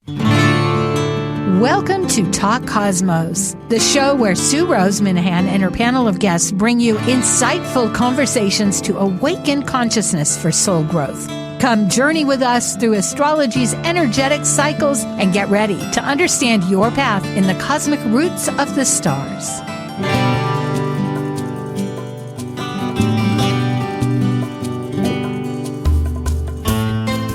Welcome to Talk Cosmos, the show where Sue Minahan and her panel of guests bring you insightful conversations to awaken consciousness for soul growth. Come journey with us through astrology's energetic cycles and get ready to understand your path in the cosmic roots of the stars.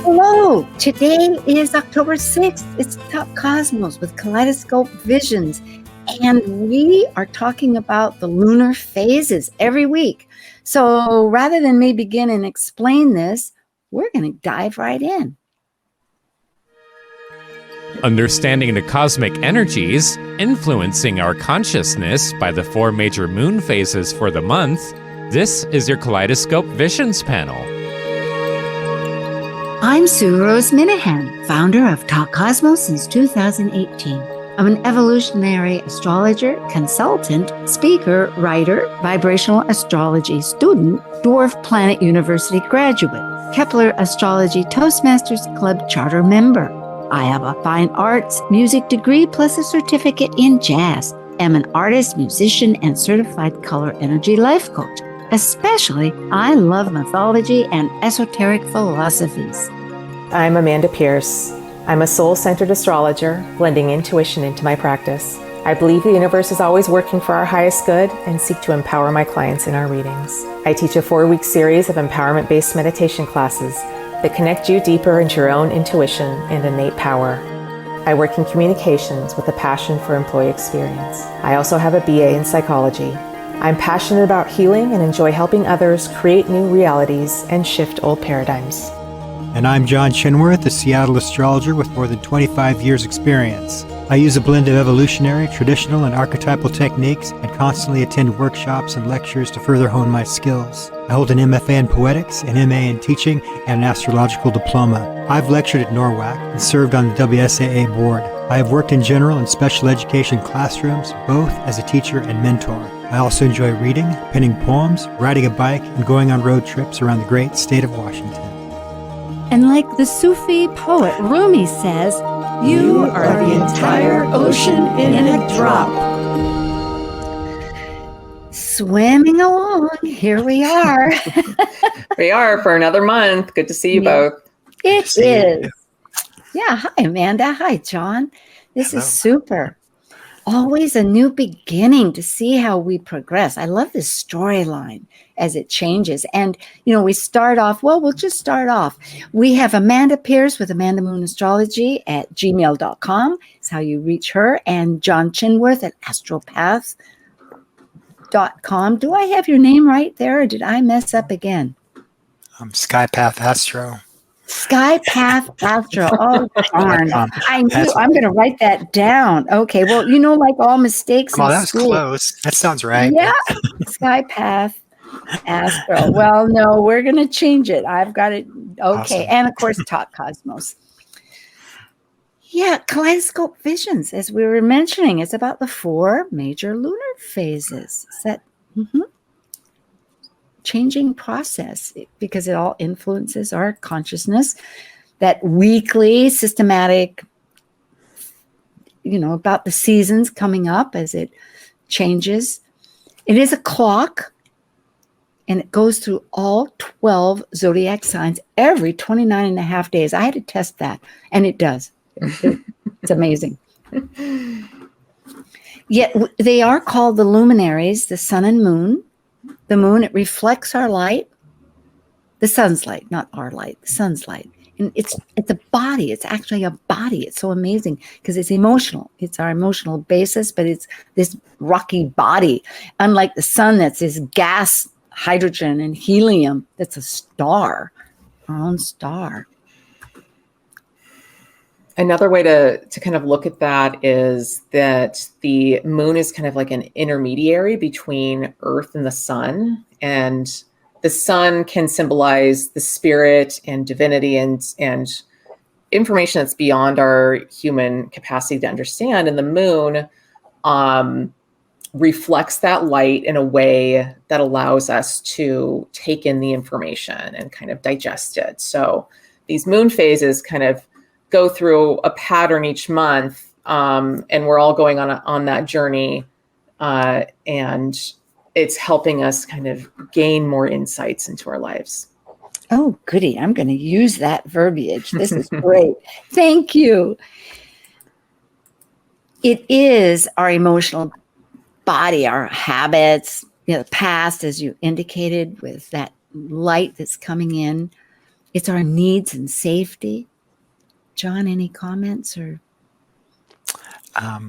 Hello, today is October 6th. It's Talk Cosmos with Kaleidoscope Visions, and we are talking about the lunar phases every week. So rather than me begin and explain this, we're going to dive right in. Understanding the cosmic energies influencing our consciousness by the 4 major moon phases for the month, this is your Kaleidoscope Visions panel. I'm Sue Minahan, founder of Talk Cosmos since 2018. I'm an evolutionary astrologer, consultant, speaker, writer, vibrational astrology student, Dwarf Planet University graduate, Kepler Astrology Toastmasters Club charter member. I have a fine arts music degree plus a certificate in jazz. I'm an artist, musician, and certified color energy life coach. Especially, I love mythology and esoteric philosophies. I'm Amanda Pierce. I'm a soul-centered astrologer, blending intuition into my practice. I believe the universe is always working for our highest good and seek to empower my clients in our readings. I teach a 4-week series of empowerment-based meditation classes that connect you deeper into your own intuition and innate power. I work in communications with a passion for employee experience. I also have a BA in psychology. I'm passionate about healing and enjoy helping others create new realities and shift old paradigms. And I'm John Chinworth, a Seattle astrologer with more than 25 years experience. I use a blend of evolutionary, traditional, and archetypal techniques and constantly attend workshops and lectures to further hone my skills. I hold an MFA in poetics, an MA in teaching, and an astrological diploma. I've lectured at NORWAC and served on the WSAA board. I have worked in general and special education classrooms, both as a teacher and mentor. I also enjoy reading, penning poems, riding a bike, and going on road trips around the great state of Washington. And like the Sufi poet Rumi says, you are the entire ocean in a drop. Swimming along, here we are. We are for another month. Good to see you both. It is. Yeah, hi Amanda. Hi John. This is super. Always a new beginning to see how we progress. I love this storyline as it changes. And, we start off, we'll just start off. We have Amanda Pierce with Amanda Moon Astrology at gmail.com. It's how you reach her. And John Chinworth at astropath.com. Do I have your name right there, or did I mess up again? Skypath Astro. Skypath Astro. Oh, darn. I knew. I'm going to write that down. Okay. Well, like all mistakes. Oh, that was close. That sounds right. Yeah. Skypath Astro. Well, no, we're going to change it. I've got it. Okay. Awesome. And of course, Talk Cosmos. Yeah. Kaleidoscope Visions, as we were mentioning, it's about the 4 major lunar phases. Is that changing process, because it all influences our consciousness, that weekly systematic, about the seasons coming up as it changes. It is a clock, and it goes through all 12 zodiac signs every 29 and a half days. I had to test that, and it does. It's amazing. Yet they are called the luminaries, the sun and moon. The moon, it reflects our light, the sun's light, not our light, the sun's light. And it's a body. It's actually a body. It's so amazing because it's emotional. It's our emotional basis, but it's this rocky body. Unlike the sun, that's this gas, hydrogen, and helium. That's a star, our own star. Another way to kind of look at that is that the moon is kind of like an intermediary between Earth and the sun. And the sun can symbolize the spirit and divinity and information that's beyond our human capacity to understand. And the moon reflects that light in a way that allows us to take in the information and kind of digest it. So these moon phases kind of go through a pattern each month, and we're all going on that journey, and it's helping us kind of gain more insights into our lives. Oh, goody. I'm going to use that verbiage. This is great. Thank you. It is our emotional body, our habits, the past, as you indicated, with that light that's coming in. It's our needs and safety. John, any comments or? I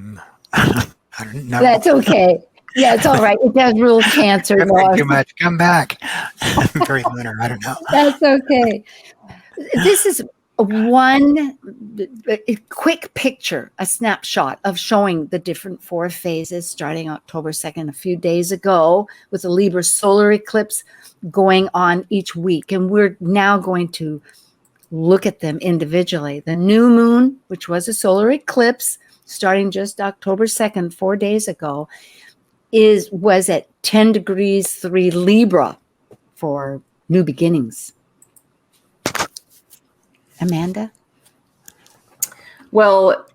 don't know. That's okay. Yeah, it's all right. It does rule Cancer. Too much. Come back. I'm very lunar. I don't know. That's okay. This is one quick picture, a snapshot of showing the different 4 phases starting October 2nd, a few days ago, with the Libra Solar Eclipse going on each week. And we're now going to look at them individually. The new moon, which was a solar eclipse, starting just October 2nd, 4 days ago, was at 10 degrees 3 Libra for new beginnings. Amanda? Well,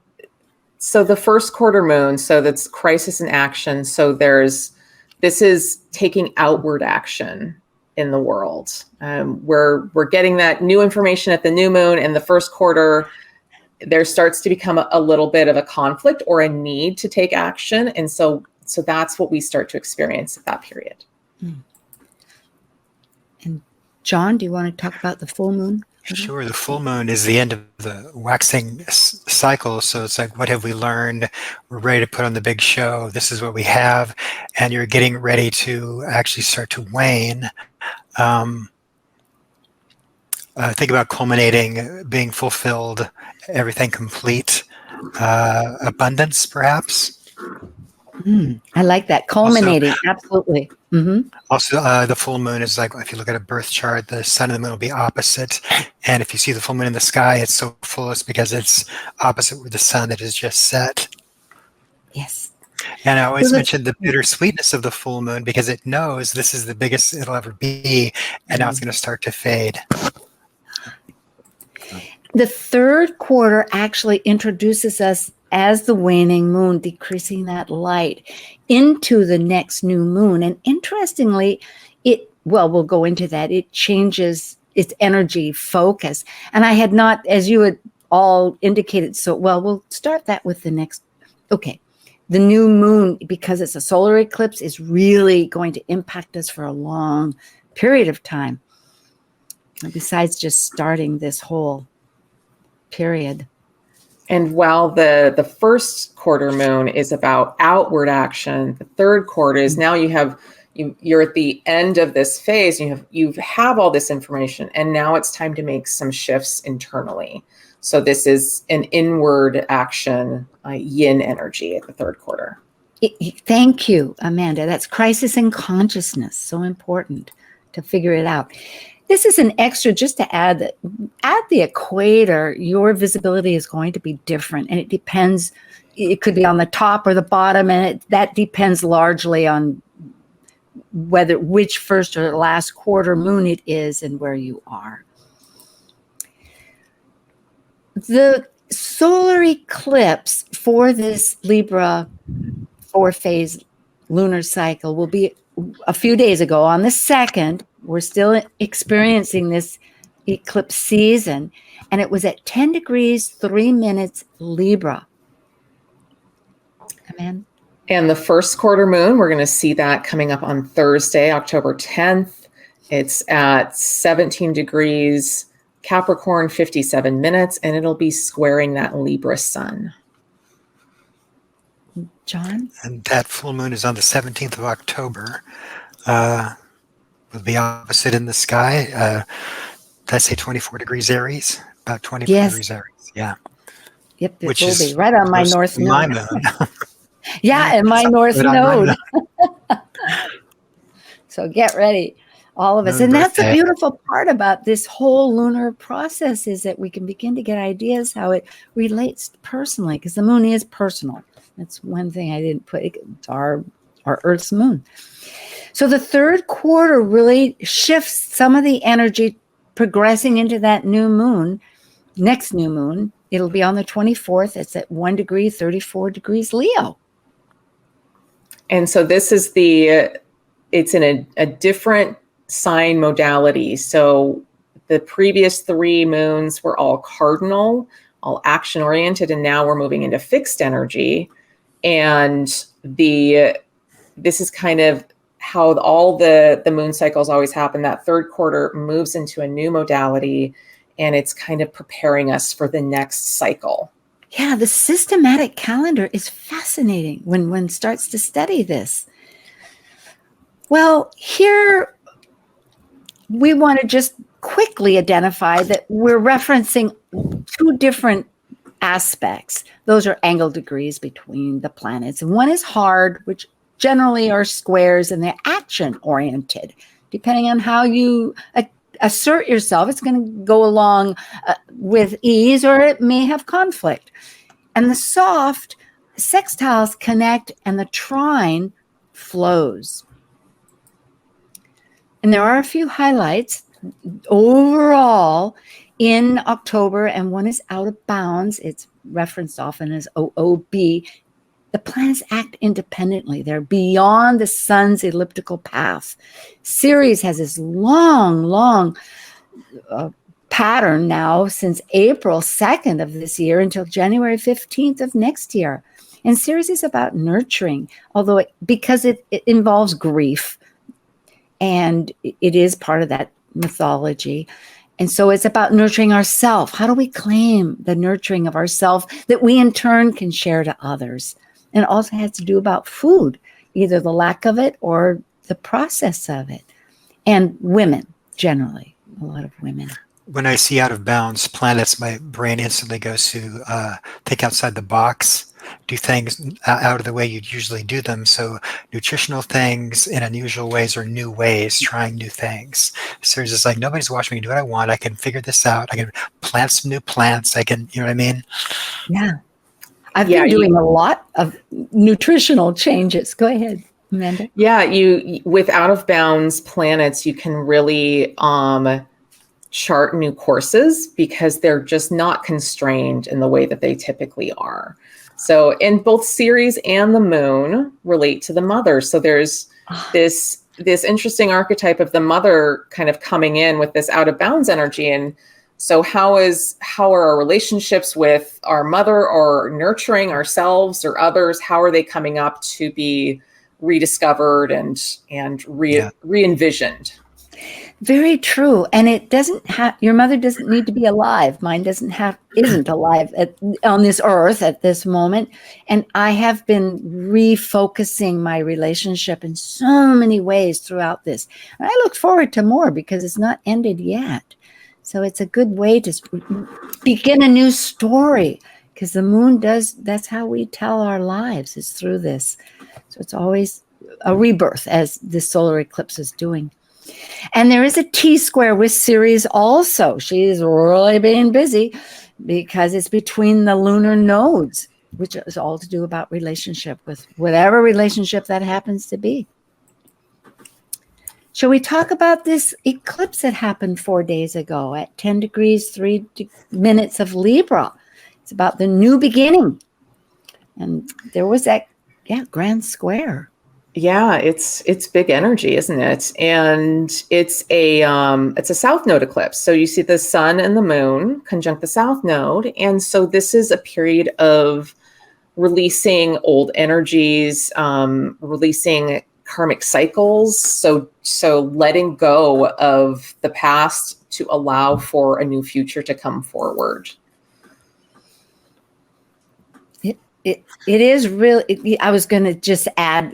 so the first quarter moon, so that's crisis in action. So this is taking outward action in the world. We're getting that new information at the new moon, and the first quarter, there starts to become a little bit of a conflict or a need to take action. And so that's what we start to experience at that period. And John, do you want to talk about the full moon? Sure. The full moon is the end of the waxing cycle. So it's like, what have we learned? We're ready to put on the big show. This is what we have. And you're getting ready to actually start to wane. Think about culminating, being fulfilled, everything complete, abundance, perhaps. I like that. Culminating. Also, absolutely. Mm-hmm. Also, the full moon is like, if you look at a birth chart, the sun and the moon will be opposite. And if you see the full moon in the sky, it's so fullest because it's opposite with the sun that is just set. Yes. And I always mention the bittersweetness of the full moon because it knows this is the biggest it'll ever be. And now it's going to start to fade. The third quarter actually introduces us as the waning moon, decreasing that light into the next new moon. And interestingly, we'll go into that. It changes its energy focus. And I had not, as you had all indicated, we'll start that with the next. Okay. The new moon, because it's a solar eclipse, is really going to impact us for a long period of time. Besides just starting this whole period. And while the first quarter moon is about outward action, the third quarter is now you're at the end of this phase. You have all this information, and now it's time to make some shifts internally. So this is an inward action, yin energy at the third quarter. Thank you, Amanda. That's crisis in consciousness. So important to figure it out. This is an extra just to add that at the equator, your visibility is going to be different. And it depends, it could be on the top or the bottom. And that depends largely on which first or last quarter moon it is and where you are. The solar eclipse for this Libra 4-phase lunar cycle will be a few days ago on the 2nd. We're still experiencing this eclipse season, and it was at 10 degrees, 3 minutes Libra. Amen. And the first quarter moon, we're going to see that coming up on Thursday, October 10th. It's at 17 degrees Capricorn, 57 minutes, and it'll be squaring that Libra sun. John? And that full moon is on the 17th of October. Will be opposite in the sky. Let's say 24 degrees Aries, about 24 degrees Aries. Yeah. Yep, it will be right on my north node. My moon. Yeah, and my north node. So get ready, all of us. And that's the beautiful part about this whole lunar process is that we can begin to get ideas how it relates personally, because the moon is personal. That's one thing I didn't put. It's our Earth's moon. So the third quarter really shifts some of the energy progressing into that new moon, next new moon it'll be on the 24th. It's at 1 degree, 34 degrees Leo. And so this is it's in a different sign modality. So the previous 3 moons were all cardinal, all action oriented, and now we're moving into fixed energy. And this is kind of how all the moon cycles always happen. That third quarter moves into a new modality, and it's kind of preparing us for the next cycle. Yeah, the systematic calendar is fascinating when one starts to study this. Well, here we want to just quickly identify that we're referencing 2 different aspects. Those are angle degrees between the planets. And one is hard, which generally are squares, and they're action oriented. Depending on how you assert yourself, it's going to go along with ease, or it may have conflict. And the soft sextiles connect, and the trine flows. And there are a few highlights overall in October, and one is out of bounds. It's referenced often as OOB. The planets act independently. They're beyond the sun's elliptical path. Ceres has this long pattern now since April 2nd of this year until January 15th of next year. And Ceres is about nurturing, although because it involves grief, and it is part of that mythology. And so it's about nurturing ourselves. How do we claim the nurturing of ourselves that we in turn can share to others? And it also has to do about food, either the lack of it or the process of it. And women, generally, a lot of women. When I see out of bounds planets, my brain instantly goes to think outside the box, do things out of the way you'd usually do them. So nutritional things in unusual ways or new ways, trying new things. So it's just like, nobody's watching me do what I want. I can figure this out. I can plant some new plants. I can, you know what I mean? Yeah. I've been doing a lot of nutritional changes. Go ahead, Amanda. Yeah, with out of bounds planets, you can really chart new courses because they're just not constrained in the way that they typically are. So, and both Ceres and the moon relate to the mother. So there's this interesting archetype of the mother kind of coming in with this out of bounds energy. And so how are our relationships with our mother, or nurturing ourselves or others? How are they coming up to be rediscovered and re-envisioned? Very true. And it doesn't have, your mother doesn't need to be alive. Mine isn't alive on this earth at this moment. And I have been refocusing my relationship in so many ways throughout this. And I look forward to more because it's not ended yet. So it's a good way to begin a new story, because the moon that's how we tell our lives, is through this. So it's always a rebirth, as the solar eclipse is doing. And there is a T-square with Ceres also. She's really being busy because it's between the lunar nodes, which is all to do about relationship, with whatever relationship that happens to be. Shall we talk about this eclipse that happened 4 days ago at 10 degrees, 3 minutes of Libra? It's about the new beginning. And there was that, grand square. Yeah, it's big energy, isn't it? And it's a south node eclipse. So you see the sun and the moon conjunct the south node. And so this is a period of releasing old energies, releasing karmic cycles. So letting go of the past to allow for a new future to come forward. It is really, I was going to just add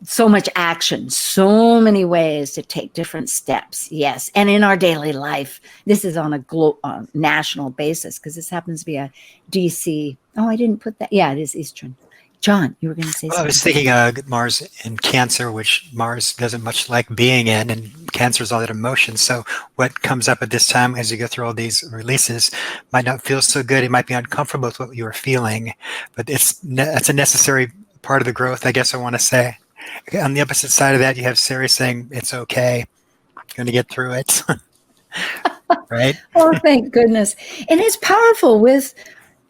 so much action, so many ways to take different steps. Yes. And in our daily life, this is on a national basis, because this happens to be a DC. Oh, I didn't put that. Yeah, it is Eastern. John, you were going to say something. I was thinking Mars in Cancer, which Mars doesn't much like being in, and Cancer is all that emotion. So what comes up at this time as you go through all these releases might not feel so good. It might be uncomfortable with what you were feeling, but that's a necessary part of the growth, I guess I want to say. On the opposite side of that, you have Ceres saying, it's okay, you're going to get through it. Right? Oh, thank goodness. And it's powerful with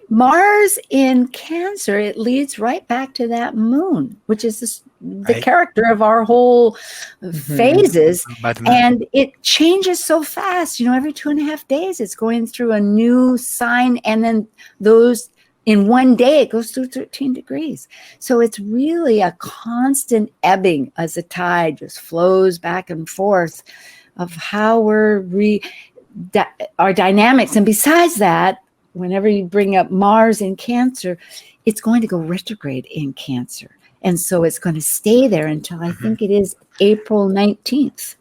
Mars in Cancer, it leads right back to that moon, which is the character of our whole phases. And it changes so fast. Every 2.5 days, it's going through a new sign. And then those in one day, it goes through 13 degrees. So it's really a constant ebbing as the tide just flows back and forth of how we're our dynamics. And besides that, whenever you bring up Mars in Cancer, it's going to go retrograde in Cancer. And so it's going to stay there until I think it is April 19th.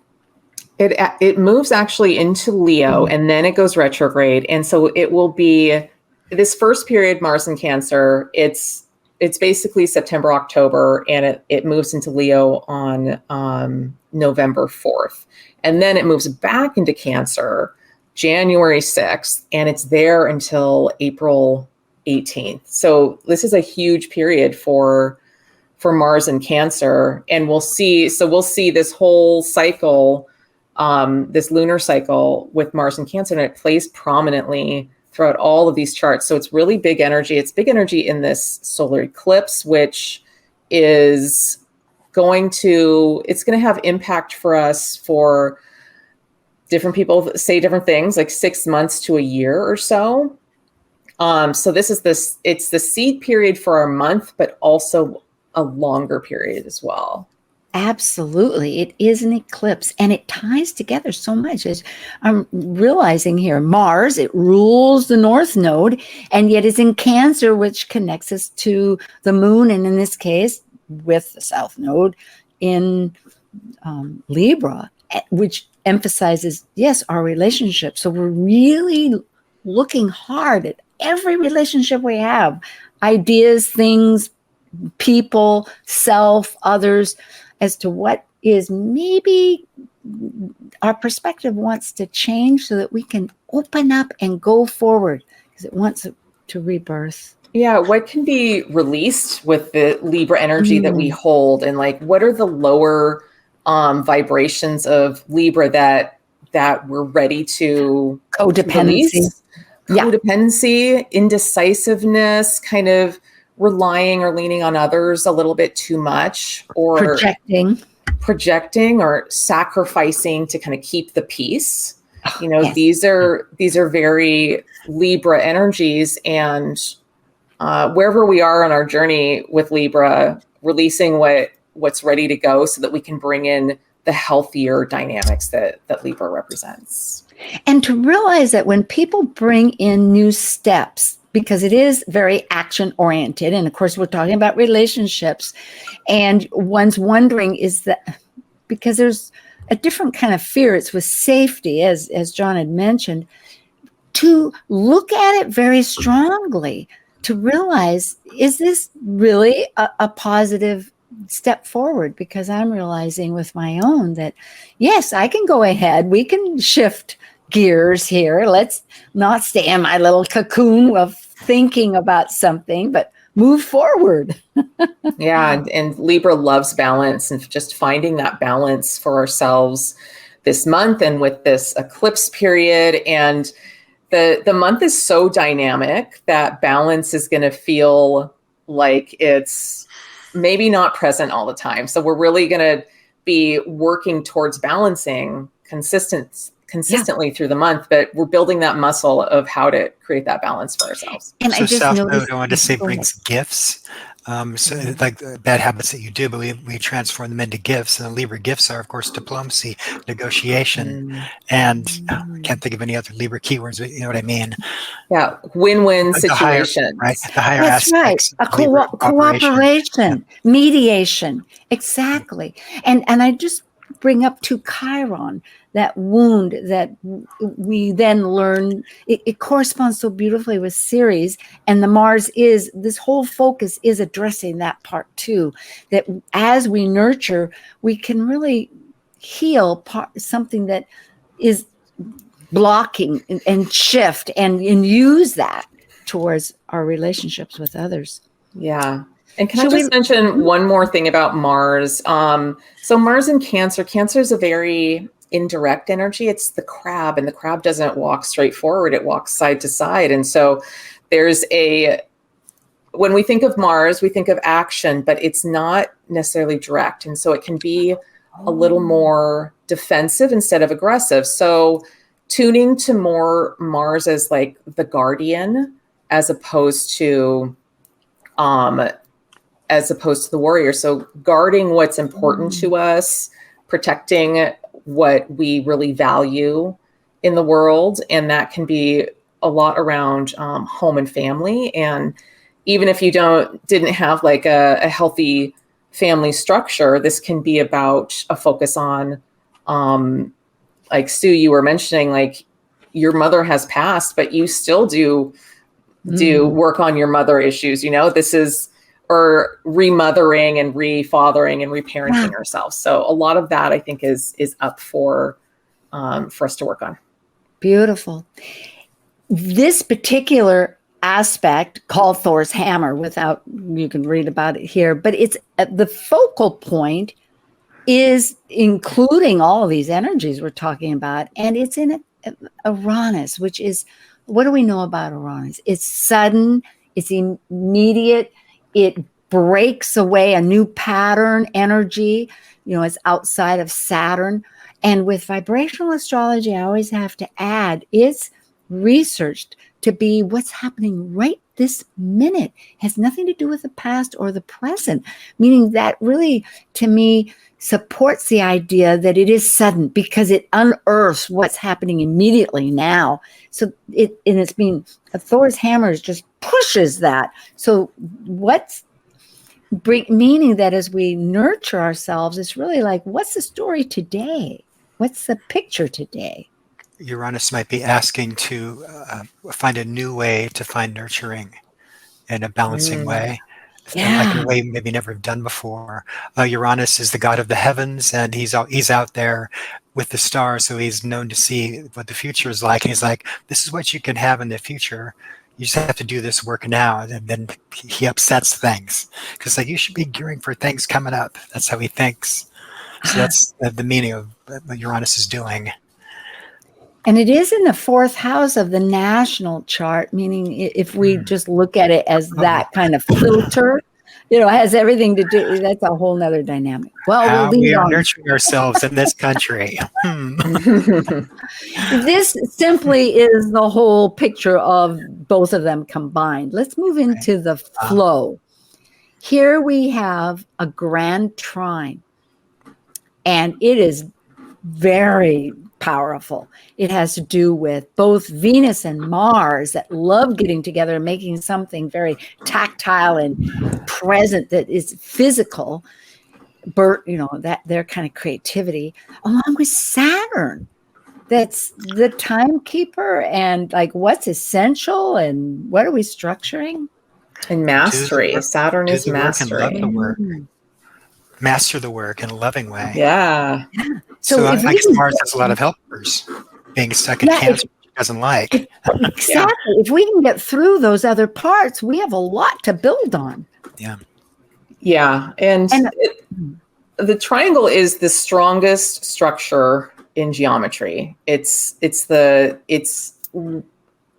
It moves actually into Leo and then it goes retrograde. And so it will be this first period, Mars in Cancer, it's basically September, October, and it moves into Leo on November 4th. And then it moves back into Cancer January 6th, and it's there until April 18th. So this is a huge period for Mars and Cancer. And we'll see this whole cycle, this lunar cycle with Mars and Cancer, and it plays prominently throughout all of these charts. So it's really big energy. It's big energy in this solar eclipse, which is going to have impact for us for different people say different things, like 6 months to a year or so. So it's the seed period for our month, but also a longer period as well. Absolutely. It is an eclipse and it ties together so much. As I'm realizing here, Mars, it rules the North Node and yet is in Cancer, which connects us to the moon. And in this case, with the South Node in Libra, which emphasizes, yes, our relationship. So we're really looking hard at every relationship we have, ideas, things, people, self, others, as to what is maybe our perspective wants to change so that we can open up and go forward because it wants to rebirth. Yeah, what can be released with the Libra energy that we hold, and like what are the lower vibrations of Libra that we're ready to codependency, indecisiveness, kind of relying or leaning on others a little bit too much, or projecting or sacrificing to kind of keep the peace. Yes. These are very Libra energies, and wherever we are on our journey with Libra, releasing what's ready to go so that we can bring in the healthier dynamics that Libra represents. And to realize that when people bring in new steps, because it is very action oriented, and of course we're talking about relationships, and one's wondering, is that because there's a different kind of fear, it's with safety, as John had mentioned, to look at it very strongly, to realize, is this really a positive step forward? Because I'm realizing with my own that, yes, I can go ahead. We can shift gears here. Let's not stay in my little cocoon of thinking about something, but move forward. Yeah. And Libra loves balance, and just finding that balance for ourselves this month and with this eclipse period. And the month is so dynamic that balance is going to feel like it's maybe not present all the time. So we're really going to be working towards balancing consistently through the month, but we're building that muscle of how to create that balance for ourselves. And so I just noticed, I wanted to say, brings gifts. So like bad habits that you do, but we transform them into gifts. And the Libra gifts are, of course, diplomacy, negotiation, and I can't think of any other Libra keywords, but you know what I mean. Yeah, win-win situation. Right, the higher That's aspects. Right, cooperation, mediation, exactly. And I just bring up to Chiron, that wound that we then learn, it corresponds so beautifully with Ceres, and the Mars is, this whole focus is addressing that part too, that as we nurture, we can really heal something that is blocking and shift and use that towards our relationships with others. Yeah. And can I just mention one more thing about Mars? So Mars in Cancer is a very indirect energy. It's the crab, and the crab doesn't walk straight forward. It walks side to side. And so when we think of Mars, we think of action, but it's not necessarily direct. And so it can be a little more defensive instead of aggressive. So tuning to more Mars as like the guardian, as opposed to the warrior. So guarding what's important to us, protecting what we really value in the world. And that can be a lot around home and family. And even if you didn't have like a healthy family structure, this can be about a focus on, like Sue, you were mentioning, like your mother has passed, but you still do work on your mother issues. Or remothering and refathering and reparenting ourselves. So a lot of that I think is up for us to work on. Beautiful. This particular aspect called Thor's hammer, you can read about it here, but it's the focal point is including all of these energies we're talking about. And it's in Uranus, which is, what do we know about Uranus? It's sudden, it's immediate, it breaks away a new pattern energy, it's outside of Saturn. And with vibrational astrology, I always have to add, it's researched to be what's happening right this minute. It has nothing to do with the past or the present, meaning that really, to me, supports the idea that it is sudden because it unearths what's happening immediately now. So Thor's hammer just pushes that. So meaning that as we nurture ourselves, it's really like, what's the story today? What's the picture today? Uranus might be asking to find a new way to find nurturing in a balancing way. Like a way maybe never done before. Uranus is the god of the heavens, and he's out there with the stars, so he's known to see what the future is like. And he's like, this is what you can have in the future. You just have to do this work now. And then he upsets things because like, you should be gearing for things coming up. That's how he thinks. So that's the meaning of what Uranus is doing. And it is in the 4th house of the national chart, meaning if we just look at it as that kind of filter, it has everything to do. That's a whole nother dynamic. Well, we are nurturing ourselves in this country. This simply is the whole picture of both of them combined. Let's move into the flow. Here we have a grand trine, and it is very powerful. It has to do with both Venus and Mars that love getting together and making something very tactile and present that is physical. That their kind of creativity, along with Saturn, that's the timekeeper and like what's essential and what are we structuring? And mastery. Saturn is mastery. And love the work. Master the work in a loving way. Yeah. So I guess Mars has a lot of helpers. Being stuck in Cancer, she doesn't like. Exactly. If we can get through those other parts, we have a lot to build on. Yeah. Yeah. And the triangle is the strongest structure in geometry. It's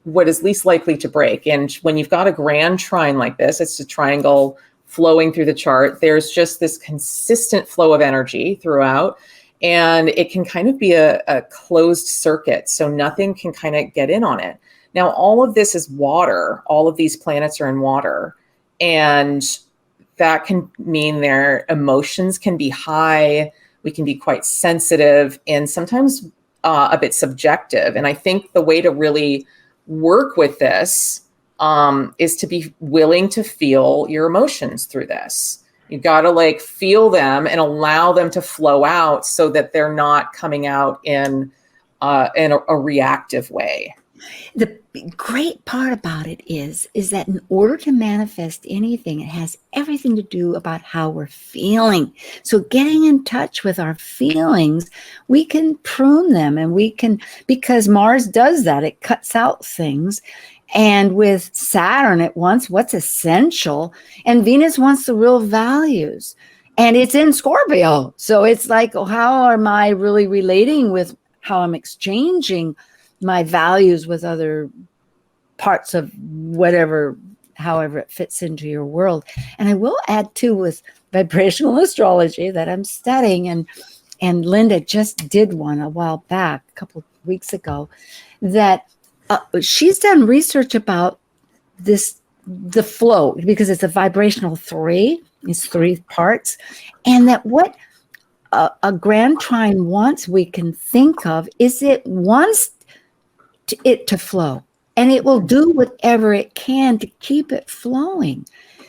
what is least likely to break. And when you've got a grand trine like this, it's a triangle flowing through the chart. There's just this consistent flow of energy throughout, and it can kind of be a closed circuit. So nothing can kind of get in on it. Now, all of this is water. All of these planets are in water, and that can mean their emotions can be high. We can be quite sensitive and sometimes a bit subjective. And I think the way to really work with this is to be willing to feel your emotions through this. You got to feel them and allow them to flow out so that they're not coming out in a reactive way. The great part about it is that in order to manifest anything, it has everything to do about how we're feeling. So getting in touch with our feelings, we can prune them, and because Mars does that, it cuts out things. And with Saturn, it wants what's essential, and Venus wants the real values. And it's in Scorpio. So it's like, how am I really relating with how I'm exchanging my values with other parts of whatever, however it fits into your world. And I will add too, with vibrational astrology that I'm studying, and Linda just did one a while back, a couple of weeks ago, that she's done research about the flow, because it's a vibrational 3, it's 3 parts, and that what a grand trine wants, we can think of, is it wants it to flow, and it will do whatever it can to keep it flowing.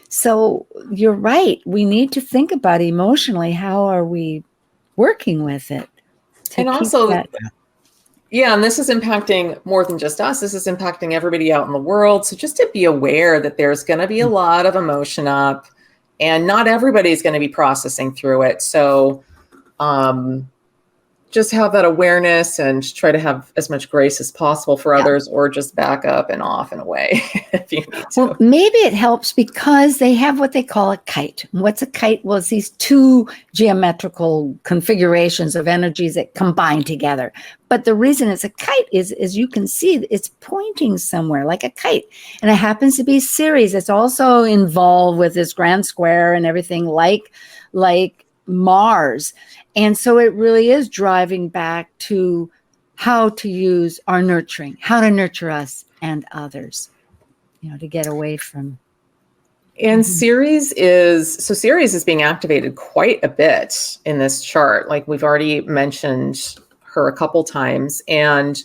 So you're right. We need to think about emotionally, how are we working with it? And also, yeah, and this is impacting more than just us. This is impacting everybody out in the world. So just to be aware that there's going to be a lot of emotion up, and not everybody's going to be processing through it. So just have that awareness and try to have as much grace as possible for others, or just back up and off and away if you need to. Well, maybe it helps because they have what they call a kite. What's a kite? Well, it's these 2 geometrical configurations of energies that combine together. But the reason it's a kite is you can see it's pointing somewhere like a kite. And it happens to be Ceres. It's also involved with this grand square and everything like Mars. And so it really is driving back to how to use our nurturing, how to nurture us and others, to get away from. And Ceres is being activated quite a bit in this chart. Like we've already mentioned her a couple times, and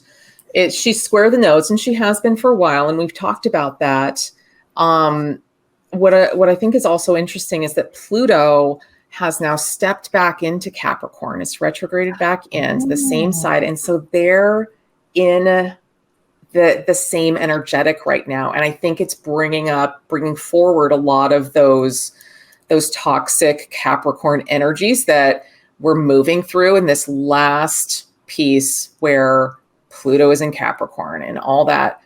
she's square the nodes, and she has been for a while. And we've talked about that. What I think is also interesting is that Pluto has now stepped back into Capricorn. It's retrograded back into the same side. And so they're in the same energetic right now. And I think it's bringing forward a lot of those toxic Capricorn energies that we're moving through in this last piece where Pluto is in Capricorn, and all that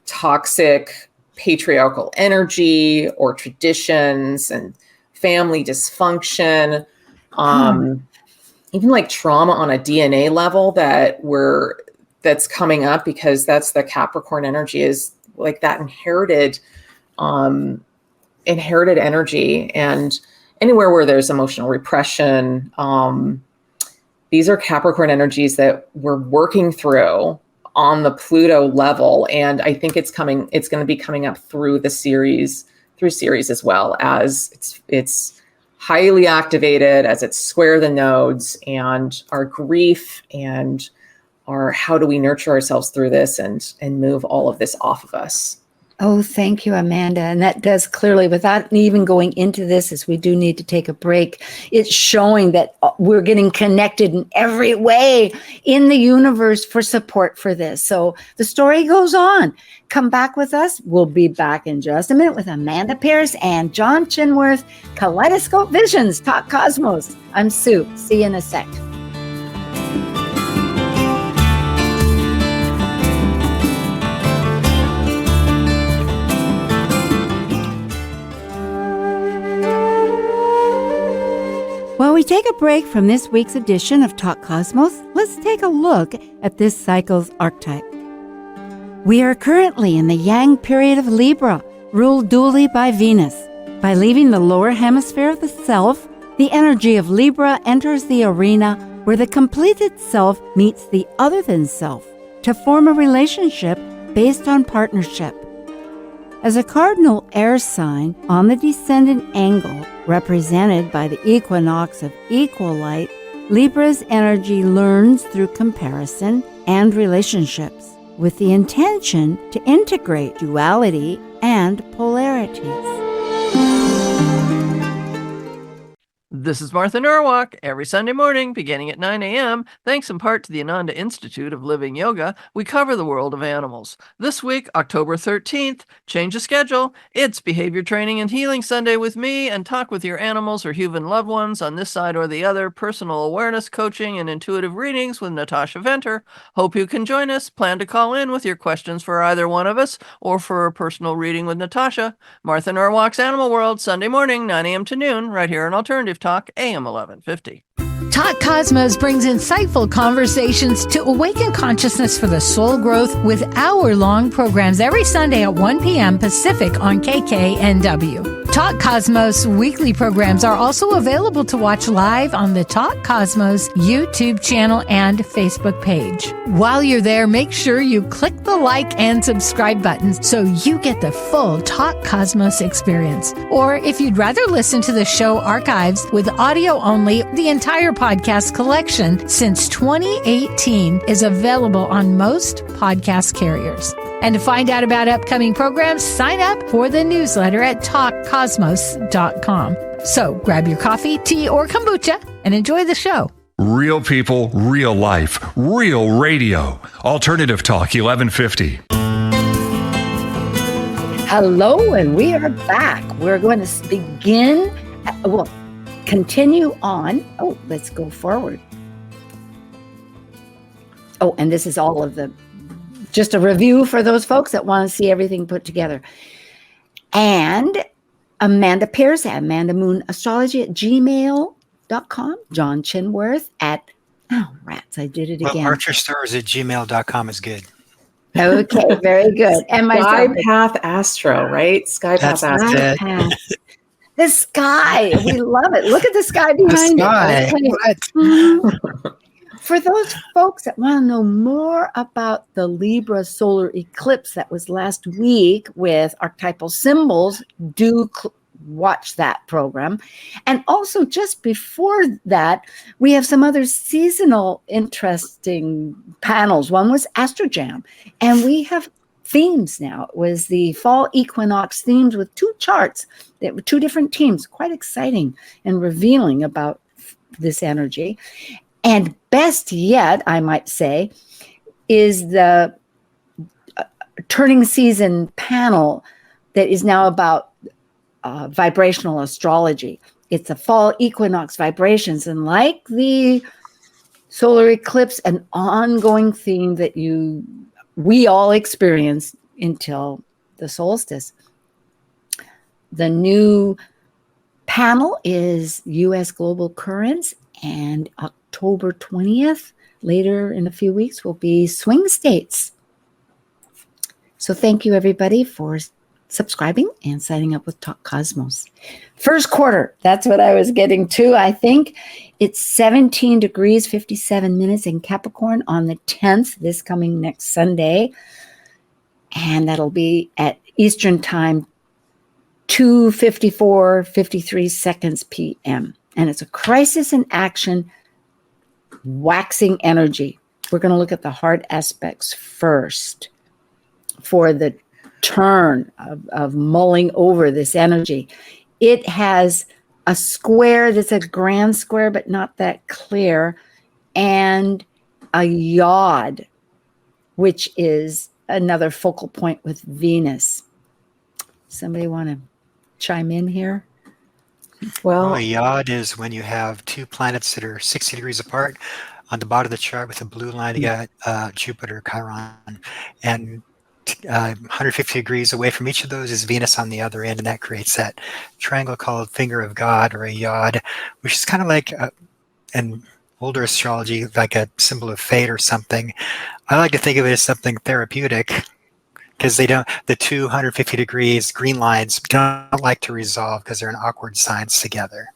toxic patriarchal energy or traditions and family dysfunction, even like trauma on a DNA level that's coming up, because that's the Capricorn energy, is like that inherited energy. And anywhere where there's emotional repression, these are Capricorn energies that we're working through on the Pluto level. And I think it's going to be coming up through Ceres as well, as it's highly activated, as it's square the nodes, and our grief and our how do we nurture ourselves through this and move all of this off of us. Oh, thank you, Amanda. And that does clearly, without even going into this, as we do need to take a break, it's showing that we're getting connected in every way in the universe for support for this. So the story goes on. Come back with us. We'll be back in just a minute with Amanda Pierce and John Chinworth, Kaleidoscope Visions, Talk Cosmos. I'm Sue. See you in a sec. While we take a break from this week's edition of Talk Cosmos, let's take a look at this cycle's archetype. We are currently in the Yang period of Libra, ruled dually by Venus. By leaving the lower hemisphere of the self, the energy of Libra enters the arena where the completed self meets the other than self to form a relationship based on partnership. As a cardinal air sign on the descendant angle, represented by the equinox of equal light, Libra's energy learns through comparison and relationships, with the intention to integrate duality and polarities. This is Martha Norwalk. Every Sunday morning, beginning at 9 a.m., thanks in part to the Ananda Institute of Living Yoga, we cover the world of animals. This week, October 13th, change the schedule. It's Behavior Training and Healing Sunday with me, and talk with your animals or human loved ones on this side or the other, personal awareness coaching and intuitive readings with Natasha Venter. Hope you can join us. Plan to call in with your questions for either one of us or for a personal reading with Natasha. Martha Norwalk's Animal World, Sunday morning, 9 a.m. to noon, right here on Alternative Talk, AM 1150. Talk Cosmos brings insightful conversations to awaken consciousness for the soul growth with hour-long programs every Sunday at 1 p.m. Pacific on KKNW. Talk Cosmos weekly programs are also available to watch live on the Talk Cosmos YouTube channel and Facebook page. While you're there, make sure you click the like and subscribe buttons so you get the full Talk Cosmos experience. Or if you'd rather listen to the show archives with audio only, the entire podcast collection since 2018 is available on most podcast carriers. And to find out about upcoming programs, sign up for the newsletter at talkcosmos.com. So grab your coffee, tea, or kombucha and enjoy the show. Real people, real life, real radio. Alternative Talk 1150. Hello, and we are back. We're going to begin, continue on. Oh, let's go forward. Oh, and this is all of just a review for those folks that want to see everything put together. And Amanda Pierce at Amanda Moon Astrology at gmail.com. John Chinworth at, I did it again. Archerstars at gmail.com is good. Okay, very good. And my Skypath Astro, right? Skypath Astro. The sky. We love it. Look at the sky behind it. For those folks that want to know more about the Libra Solar Eclipse that was last week with archetypal symbols, do watch that program. And also just before that, we have some other seasonal interesting panels. One was Astrojam, and we have themes now. It was the fall equinox themes with two charts that were two different teams. Quite exciting and revealing about this energy. And best yet, I might say, is the turning season panel that is now about vibrational astrology. It's a fall equinox vibrations. And like the solar eclipse, an ongoing theme that we all experience until the solstice. The new panel is U.S. Global Currents, and October 20th, later in a few weeks, will be swing states. So thank you, everybody, for subscribing and signing up with Talk Cosmos. First quarter, that's what I was getting to, I think. It's 17 degrees, 57 minutes in Capricorn on the 10th, this coming next Sunday. And that'll be at Eastern Time, 2:54:53 seconds p.m. And it's a crisis in action, waxing energy. We're going to look at the hard aspects first for the turn of mulling over this energy. It has a square that's a grand square, but not that clear, and a yod, which is another focal point with Venus. Somebody want to chime in here? Well, a yod is when you have two planets that are 60 degrees apart. On the bottom of the chart with a blue line, you got Jupiter, Chiron, and 150 degrees away from each of those is Venus on the other end, and that creates that triangle called finger of God, or a yod, which is kind of like, in older astrology, like a symbol of fate or something. I like to think of it as something therapeutic, because the 250 degrees green lines don't like to resolve because they're in awkward signs together.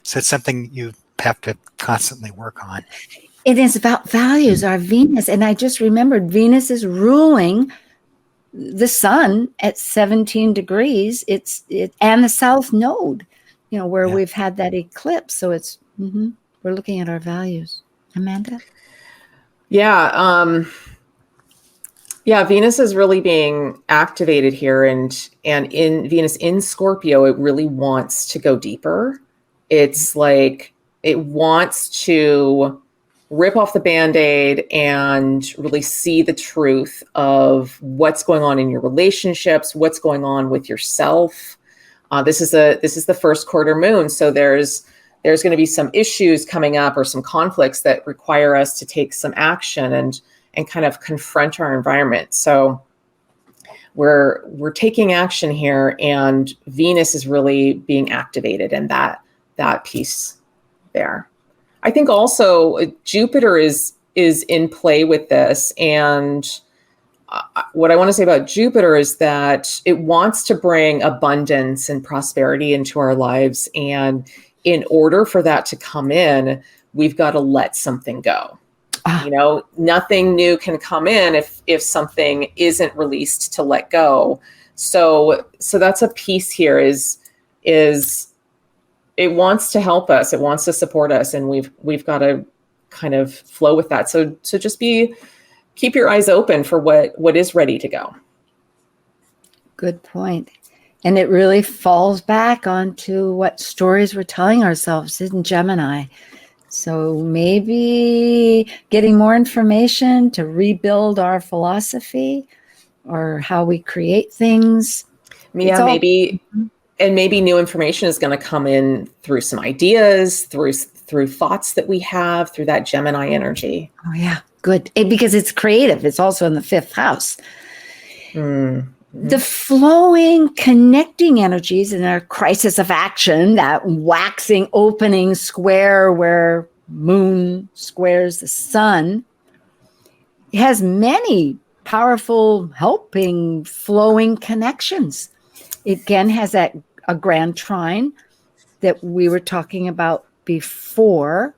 So it's something you have to constantly work on. It is about values, our Venus. And I just remembered Venus is ruling the sun at 17 degrees. And the south node, where we've had that eclipse. So it's, we're looking at our values. Amanda? Yeah. Venus is really being activated here, and in Venus in Scorpio, it really wants to go deeper. It's like it wants to rip off the Band-Aid and really see the truth of what's going on in your relationships, what's going on with yourself. This is the first quarter moon, so there's going to be some issues coming up or some conflicts that require us to take some action and kind of confront our environment. So we're taking action here, and Venus is really being activated in that piece there. I think also Jupiter is in play with this. And what I want to say about Jupiter is that it wants to bring abundance and prosperity into our lives. And in order for that to come in, we've got to let something go. You know, nothing new can come in if something isn't released to let go. So that's a piece here is it wants to help us. It wants to support us. And we've got to kind of flow with that. So just keep your eyes open for what is ready to go. Good point. And it really falls back onto what stories we're telling ourselves in Gemini. So maybe getting more information to rebuild our philosophy or how we create things. Yeah, maybe new information is going to come in through some ideas, through thoughts that we have, through that Gemini energy. Oh, yeah. Good. Because it's creative. It's also in the 5th house. Mm-hmm. The flowing, connecting energies in our crisis of action, that waxing opening square where moon squares the sun, has many powerful, helping, flowing connections. It again has a grand trine that we were talking about before.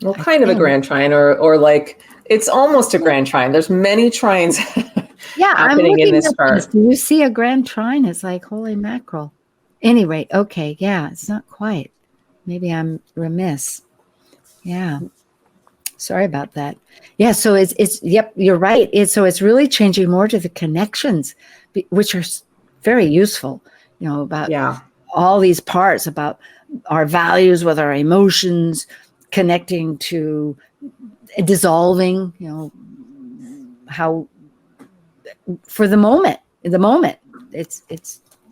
Well, kind of a grand trine, or like it's almost a grand trine. There's many trines happening in this chart. Do you see a grand trine? It's like, holy mackerel. Anyway, okay, yeah, it's not quite. Maybe I'm remiss. Yeah. Sorry about that. Yeah, so it's yep, you're right. So it's really changing more to the connections, which are very useful, you know, about all these parts, about our values with our emotions, connecting to dissolving, you know, how for the moment, it's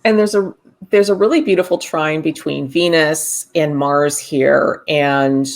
and there's a really beautiful trine between Venus and Mars here, and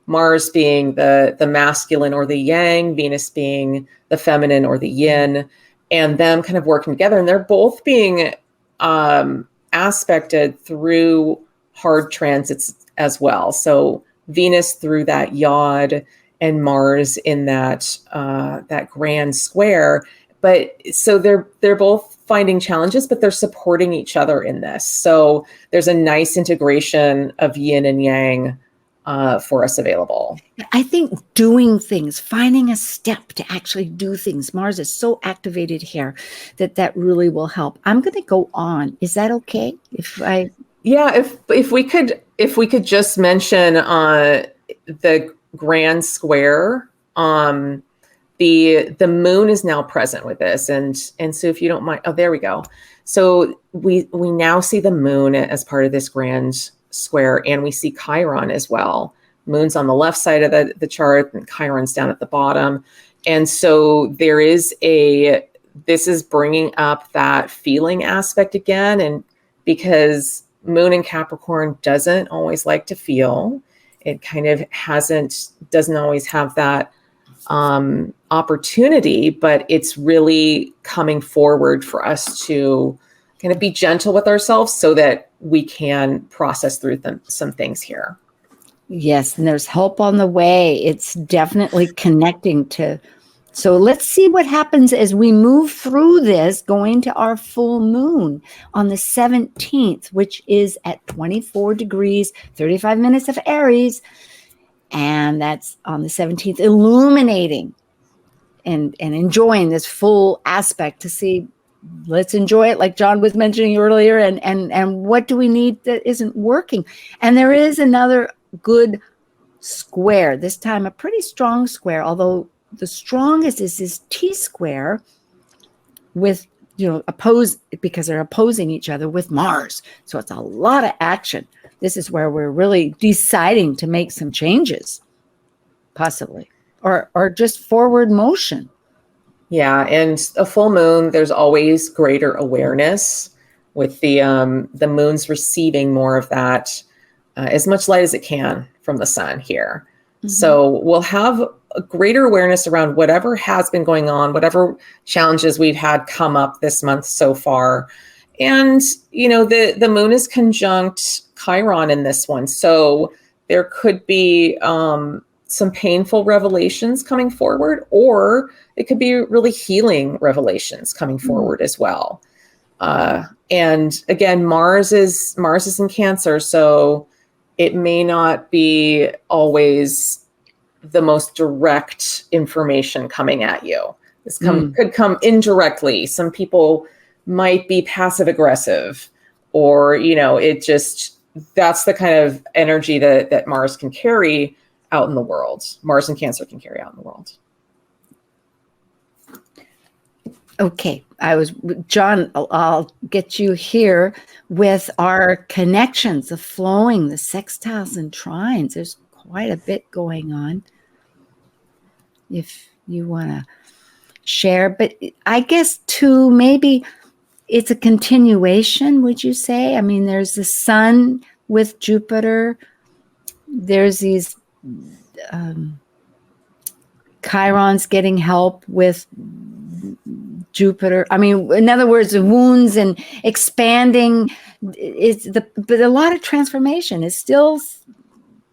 Mars being the masculine or the yang, Venus being the feminine or the yin, and them kind of working together. And they're both being aspected through hard transits as well. So Venus through that yod and Mars in that grand square. But so they're both finding challenges, but they're supporting each other in this. So there's a nice integration of yin and yang for us available. I think doing things, finding a step to actually do things. Mars is so activated here that really will help. I'm going to go on. Is that okay? If we could just mention the grand square. The moon is now present with this, and so if you don't mind, there we go. So we now see the moon as part of this grand square, and we see Chiron as well. Moon's on the left side of the chart, and Chiron's down at the bottom. And so this is bringing up that feeling aspect again, and because Moon in Capricorn doesn't always like to feel, it kind of doesn't always have that opportunity, but it's really coming forward for us to kind of be gentle with ourselves so that we can process through some things here. Yes, and there's help on the way. It's definitely connecting to. So let's see what happens as we move through this, going to our full moon on the 17th, which is at 24 degrees, 35 minutes of Aries. And that's on the 17th, illuminating and enjoying this full aspect to see, let's enjoy it like John was mentioning earlier, and what do we need that isn't working? And there is another good square, this time a pretty strong square, although the strongest is this T-square with, because they're opposing each other with Mars. So it's a lot of action. This is where we're really deciding to make some changes, possibly, or just forward motion. Yeah, and a full moon, there's always greater awareness with the moon's receiving more of that, as much light as it can from the sun here. Mm-hmm. So we'll have a greater awareness around whatever has been going on, whatever challenges we've had come up this month so far. And, the moon is conjunct Chiron in this one. So there could be some painful revelations coming forward, or it could be really healing revelations coming forward as well. And again, Mars is in Cancer, so it may not be always the most direct information coming at you. This could come indirectly. Some people might be passive aggressive, or, that's the kind of energy that Mars can carry out in the world. Mars and Cancer can carry out in the world. Okay, John, I'll get you here with our connections, the flowing, the sextiles and trines. There's quite a bit going on if you want to share. But I guess too, maybe it's a continuation, would you say? I mean, there's the sun with Jupiter. There's these Chirons getting help with Jupiter. I mean, in other words, the wounds and expanding but a lot of transformation is still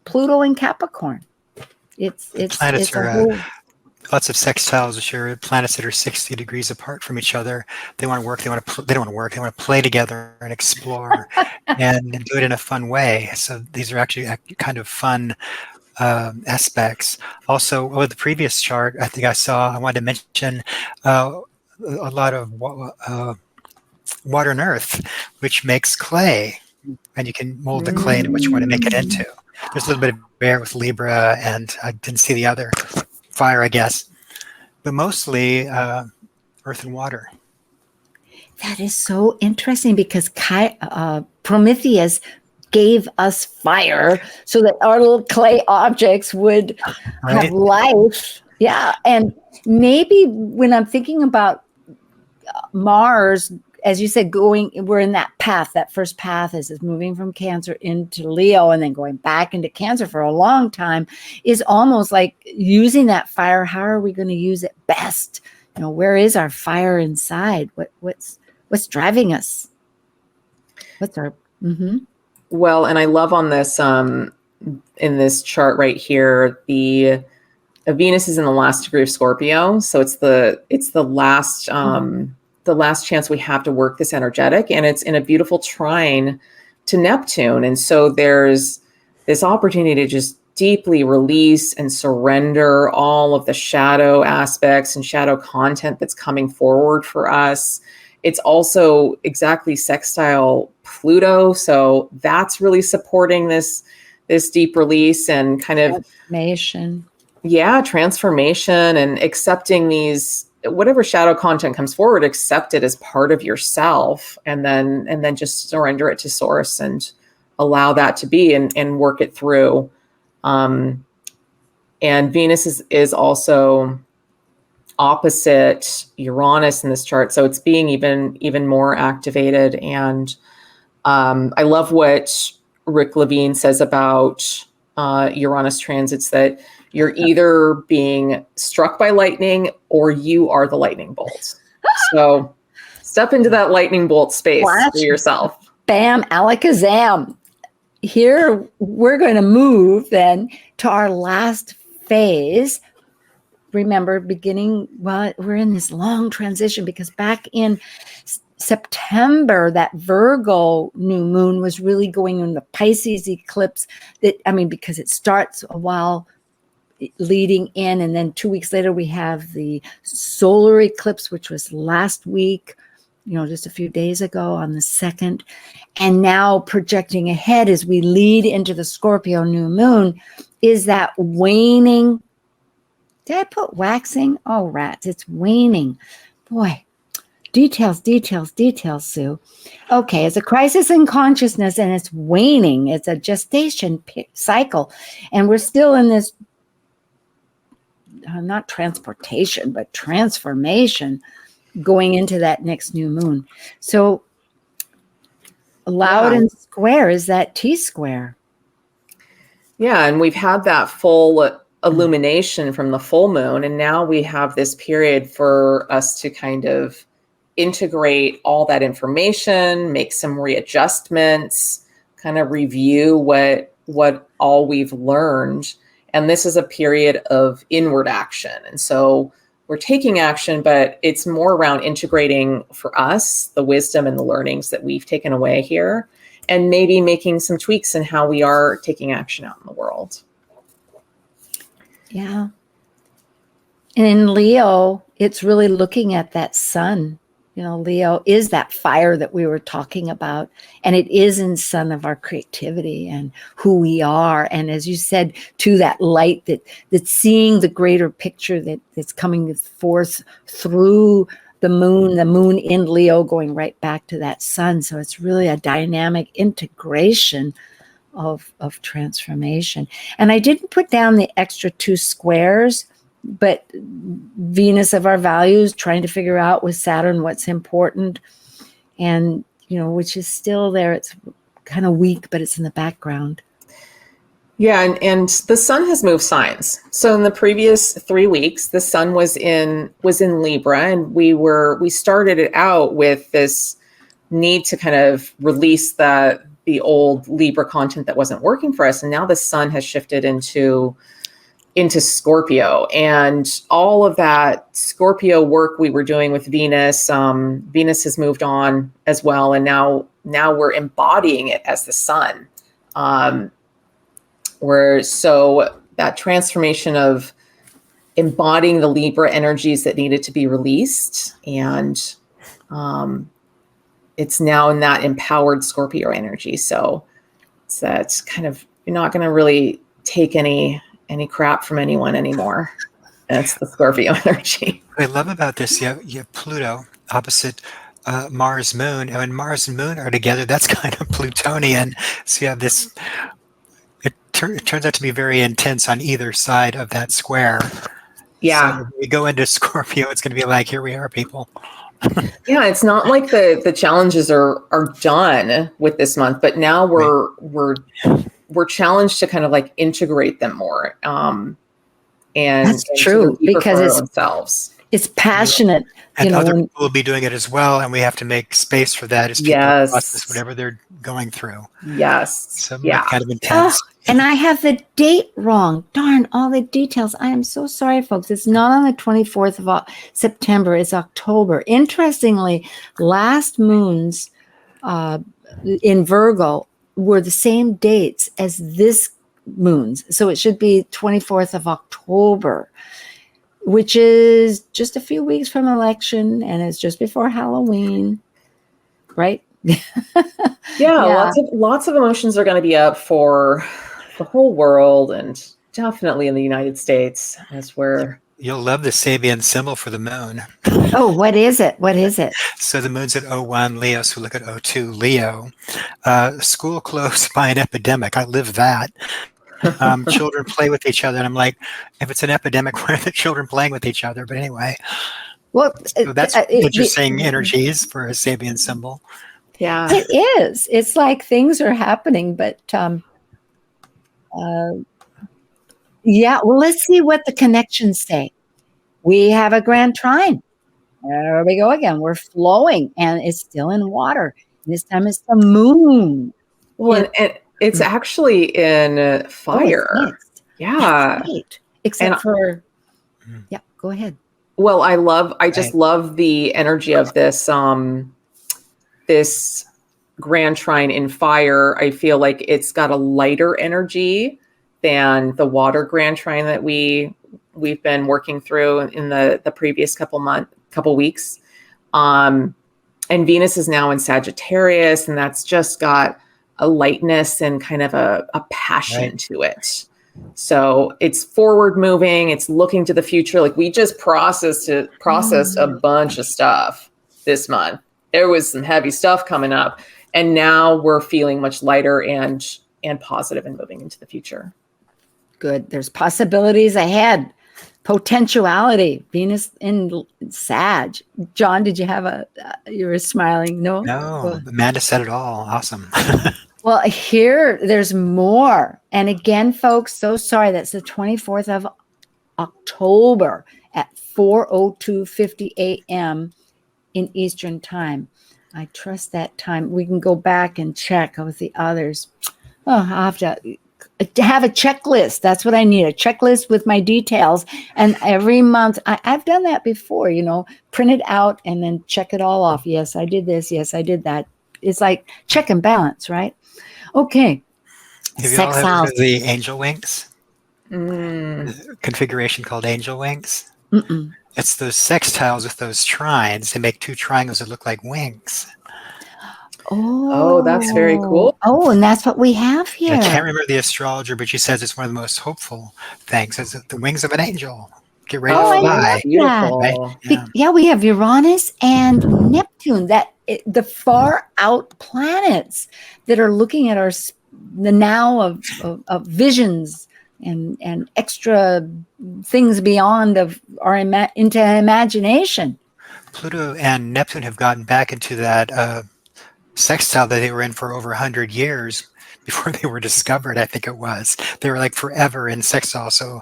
Pluto and Capricorn. It's Planets a whole. Lots of sextiles, sure. Planets that are 60 degrees apart from each other. They want to work. They don't want to work. They want to play together and explore and do it in a fun way. So these are actually kind of fun aspects. Also, with the previous chart, I wanted to mention a lot of water and earth, which makes clay, and you can mold the clay into what you want to make it into. There's a little bit of air with Libra, and I didn't see the other. Fire, I guess, but mostly earth and water. That is so interesting because Prometheus gave us fire so that our little clay objects would have life. Yeah, and maybe when I'm thinking about Mars, as you said, we're in that path. That first path is moving from Cancer into Leo and then going back into Cancer for a long time, is almost like using that fire. How are we going to use it best? Where is our fire inside? What's driving us? What's our Well, and I love on this in this chart right here, the Venus is in the last degree of Scorpio, so it's the last the last chance we have to work this energetic, and it's in a beautiful trine to Neptune. And so there's this opportunity to just deeply release and surrender all of the shadow aspects and shadow content that's coming forward for us. It's also exactly sextile Pluto, so that's really supporting this deep release and kind of transformation and accepting these, whatever shadow content comes forward, accept it as part of yourself, and then just surrender it to source and allow that to be and work it through. And Venus is also opposite Uranus in this chart, so it's being even more activated. And I love what Rick Levine says about Uranus transits, that you're either being struck by lightning or you are the lightning bolt. So step into that lightning bolt space for yourself. Bam, alakazam. Here we're going to move then to our last phase. Remember, we're in this long transition because back in September, that Virgo new moon was really going in the Pisces eclipse. Because it starts a while leading in, and then 2 weeks later we have the solar eclipse, which was last week, just a few days ago on the 2nd. And now projecting ahead as we lead into the Scorpio new moon is that waning. Did I put waxing? Oh, rats, it's waning. Boy, details, Sue. Okay, it's a crisis in consciousness and it's waning. It's a gestation cycle. And we're still in this, not transportation, but transformation going into that next new moon. So loud and square is that T-square. Yeah, and we've had that full illumination from the full moon, and now we have this period for us to kind of integrate all that information, make some readjustments, kind of review what what all we've learned. And this is a period of inward action. And so we're taking action, but it's more around integrating for us the wisdom and the learnings that we've taken away here, and maybe making some tweaks in how we are taking action out in the world. Yeah. And in Leo, it's really looking at that sun. You know, Leo is that fire that we were talking about, and it is in sun of our creativity and who we are. And as you said, to that light that's seeing the greater picture that's coming forth through the moon in Leo going right back to that sun. So it's really a dynamic integration of transformation. And I didn't put down the extra 2 squares, but Venus of our values, trying to figure out with Saturn what's important, and which is still there. It's kind of weak, but it's in the background. Yeah, and the sun has moved signs. So in the previous 3 weeks, the sun was in Libra, and we started it out with this need to kind of release the old Libra content that wasn't working for us, and now the sun has shifted into Scorpio, and all of that Scorpio work we were doing with Venus, Venus has moved on as well. And now we're embodying it as the sun. So that transformation of embodying the Libra energies that needed to be released. And it's now in that empowered Scorpio energy. So that's kind of, you're not going to really take any crap from anyone anymore. That's the Scorpio energy. What I love about this, you have Pluto opposite Mars Moon, and when Mars and Moon are together, that's kind of Plutonian. So you have this, it turns out to be very intense on either side of that square. Yeah. So when we go into Scorpio, it's going to be like, here we are, people. Yeah, it's not like the challenges are done with this month, but now we're challenged to kind of like integrate them more. And that's true, because it's passionate. And other people will be doing it as well, and we have to make space for that as people process whatever they're going through. Yes. So kind of intense. And I have the date wrong. Darn, all the details. I am so sorry, folks. It's not on the 24th of September. It's October. Interestingly, last moons in Virgo were the same dates as this moon's. So it should be 24th of October, which is just a few weeks from election, and it's just before Halloween, right? Yeah. Lots of emotions are going to be up for the whole world, and definitely in the United States, as we're... You'll love the Sabian symbol for the moon. Oh, what is it? What is it? So the moon's at 01 Leo, so look at 02 Leo. School closed by an epidemic. I live that. Children play with each other, and I'm like, if it's an epidemic, why are the children playing with each other? But anyway, well, so that's interesting energies for a Sabian symbol. Yeah, it is. It's like things are happening, but yeah. Well, let's see what the connections say. We have a grand trine. There we go again. We're flowing, and it's still in water. This time it's the moon. Well, and it's actually in fire. Oh, yeah. Right. Except for, yeah, go ahead. Well, I just love the energy of this, this grand trine in fire. I feel like it's got a lighter energy than the water grand trine that we've been working through in the previous couple weeks. And Venus is now in Sagittarius, and that's just got a lightness and kind of a passion to it. So it's forward moving. It's looking to the future. Like we just processed a bunch of stuff this month. There was some heavy stuff coming up, and now we're feeling much lighter and positive and moving into the future. Good. There's possibilities ahead. Potentiality. Venus in Sag. John, did you have you were smiling? No, Amanda said it all. Awesome. Well, here there's more. And again, folks, so sorry. That's the 24th of October at 4:02:50 a.m. in Eastern time. I trust that time. We can go back and check with the others. Oh, I'll have to to have a checklist. That's what I need, a checklist with my details. And every month, I've done that before, print it out and then check it all off. Yes, I did this. Yes, I did that. It's like check and balance, right? Okay. Have you all Sex ever heard house. of the angel wings? Configuration called angel wings? Mm-mm. It's those sextiles with those trines. They make two triangles that look like wings. Oh, that's very cool. Oh, and that's what we have here. I can't remember the astrologer, but she says it's one of the most hopeful things. It's the wings of an angel. Get ready to fly. Beautiful. Right? Yeah, we have Uranus and Neptune, the far out planets that are looking at the now of visions and extra things beyond of our into imagination. Pluto and Neptune have gotten back into that sextile that they were in for over 100 years before they were discovered. I think it was. They were like forever in sextile. So,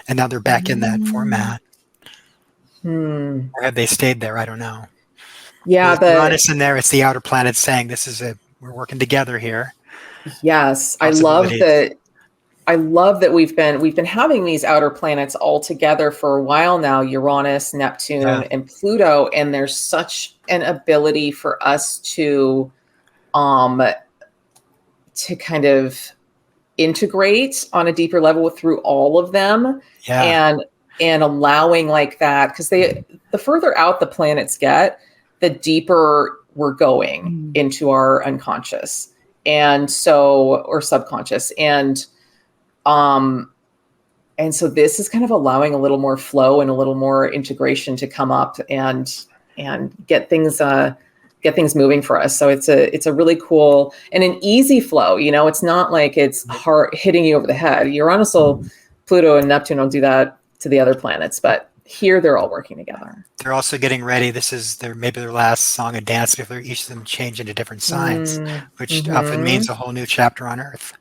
and now they're back in that format. Or have they stayed there? I don't know. Yeah, With Uranus in there, it's the outer planets saying this is we're working together here. Yes, I love that. I love that we've been having these outer planets all together for a while now, Uranus, Neptune, and Pluto, and there's such an ability for us to kind of integrate on a deeper level through all of them, and allowing like that, because the further out the planets get, the deeper we're going into our unconscious, or subconscious, and so this is kind of allowing a little more flow and a little more integration to come up and get things moving for us. So it's a really cool and an easy flow. It's not like it's hard hitting you over the head. Uranus, Pluto, and Neptune will do that to the other planets, but here they're all working together. They're also getting ready. This is maybe their last song and dance before each of them change into different signs, which often means a whole new chapter on Earth.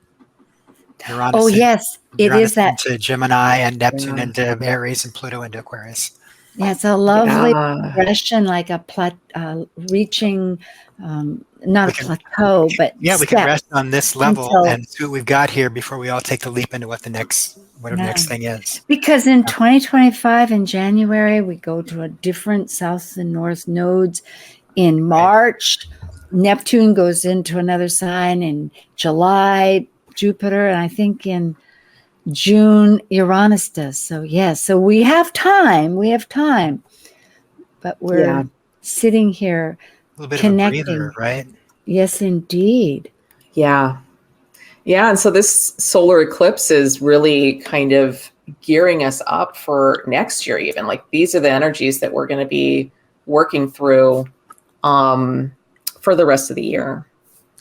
Uranus it is that. Into Gemini and Neptune into Aries and Pluto into Aquarius. Yeah, it's a lovely progression, like a reaching, not a plateau, but we can rest on this level and see what we've got here before we all take the leap into what the next thing is. Because in 2025 in January, we go to a different south and north nodes. In March, Neptune goes into another sign. In July, Jupiter, and I think in June, Uranus does. So so we have time, but we're sitting here a little bit connecting. Of a breather, right? Yes, indeed. Yeah. And so this solar eclipse is really kind of gearing us up for next year, even. Like, these are the energies that we're going to be working through for the rest of the year.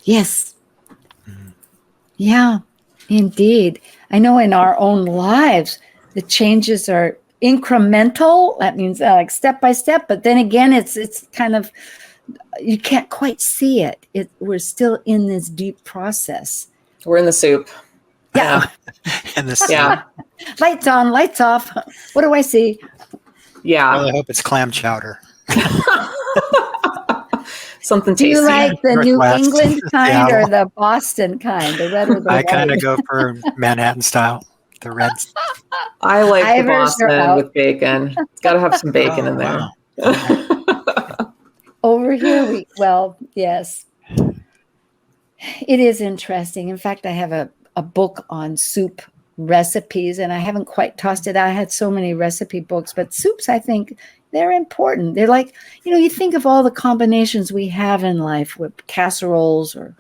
Yes. Yeah, indeed. I know in our own lives, the changes are incremental. That means like step by step. But then again, it's kind of, you can't quite see it. We're still in this deep process. We're in the soup. Yeah. In the soup. Yeah. Lights on, lights off. What do I see? Yeah. Well, I hope it's clam chowder. Something tasty. Do you like the Northwest. New England kind or the Boston kind? The red or the I white? kind of go for Manhattan style, the reds. I like the Boston with bacon. It's got to have some bacon in there. Wow. Over here, yes. It is interesting. In fact, I have a book on soup recipes, and I haven't quite tossed it out. I had so many recipe books, but soups, I think, they're important. They're like, you think of all the combinations we have in life with casseroles or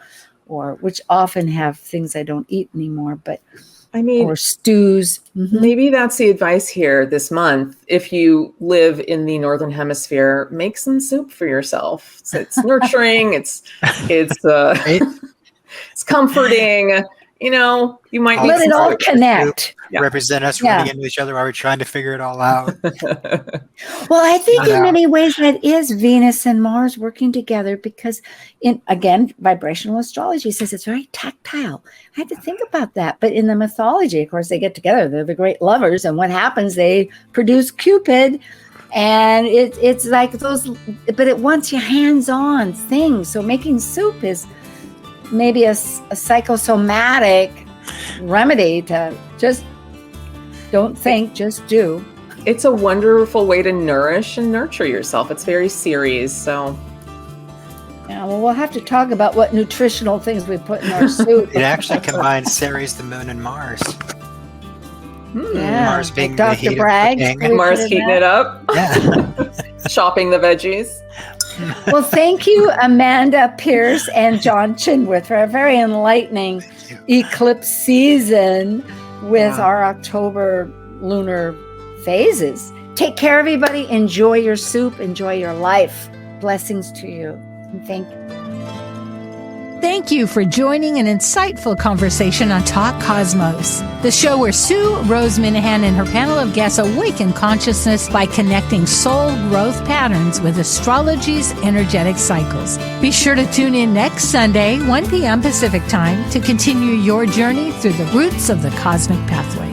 which often have things I don't eat anymore, but or stews. Mm-hmm. Maybe that's the advice here this month. If you live in the Northern Hemisphere, make some soup for yourself. So it's nurturing. It's comforting. You might let it all connect. Represent us running into each other while we're trying to figure it all out. Well, I think in many ways that is Venus and Mars working together, because vibrational astrology says it's very tactile. I had to think about that. But in the mythology, of course, they get together. They're the great lovers. And what happens? They produce Cupid. And it's like those, but it wants you hands-on things. So making soup is maybe a psychosomatic remedy to just don't think, just do. It's a wonderful way to nourish and nurture yourself. It's very Ceres, so. Yeah, well, we'll have to talk about what nutritional things we put in our soup. It actually combines Ceres, the moon, and Mars. Yeah, Mars being like the heat Dr. of Bragg. cooking. Mars heating it up, Yeah. chopping the veggies. Well, thank you, Amanda Pierce and John Chinworth, for a very enlightening eclipse season with our October lunar phases. Take care, everybody. Enjoy your soup. Enjoy your life. Blessings to you. And thank you. Thank you for joining an insightful conversation on Talk Cosmos, the show where Sue Rose Minahan and her panel of guests awaken consciousness by connecting soul growth patterns with astrology's energetic cycles. Be sure to tune in next Sunday, 1 p.m. Pacific Time, to continue your journey through the roots of the cosmic pathway.